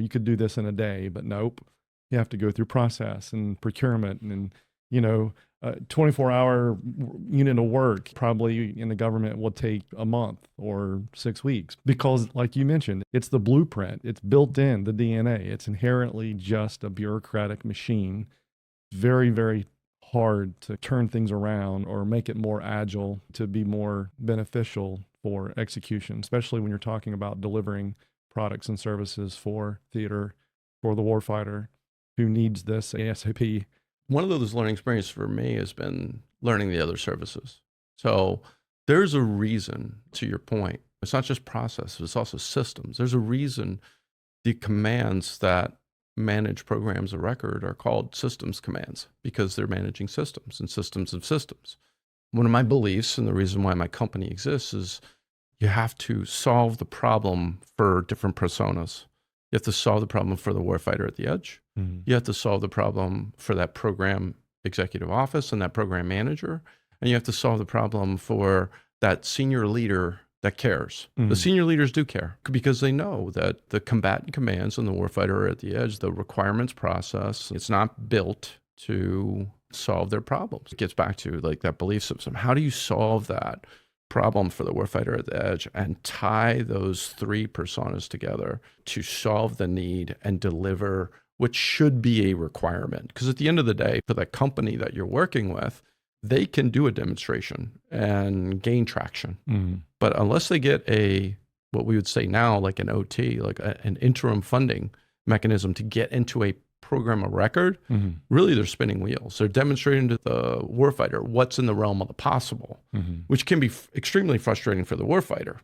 You could do this in a day, but nope. You have to go through process and procurement and, 24-hour unit of work probably in the government will take a month or 6 weeks because, like you mentioned, it's the blueprint. It's built in the DNA. It's inherently just a bureaucratic machine. Very, very hard to turn things around or make it more agile to be more beneficial for execution, especially when you're talking about delivering products and services for theater, for the warfighter who needs this ASAP. One of those learning experiences for me has been learning the other services. So there's a reason, to your point, it's not just process, it's also systems. There's a reason the commands that manage programs of record are called systems commands because they're managing systems and systems of systems. One of my beliefs and the reason why my company exists is you have to solve the problem for different personas. You have to solve the problem for the warfighter at the edge. Mm-hmm. You have to solve the problem for that program executive office and that program manager. And you have to solve the problem for that senior leader that cares. Mm-hmm. The senior leaders do care because they know that the combatant commands and the warfighter are at the edge. The requirements process, it's not built to solve their problems. It gets back to like that belief system. How do you solve that problem for the warfighter at the edge and tie those three personas together to solve the need and deliver what should be a requirement? Because at the end of the day, for the company that you're working with, they can do a demonstration and gain traction. Mm-hmm. But unless they get what we would say now, like an OT, like an interim funding mechanism to get into a program of record, mm-hmm. really they're spinning wheels. They're demonstrating to the warfighter what's in the realm of the possible, mm-hmm. which can be extremely frustrating for the warfighter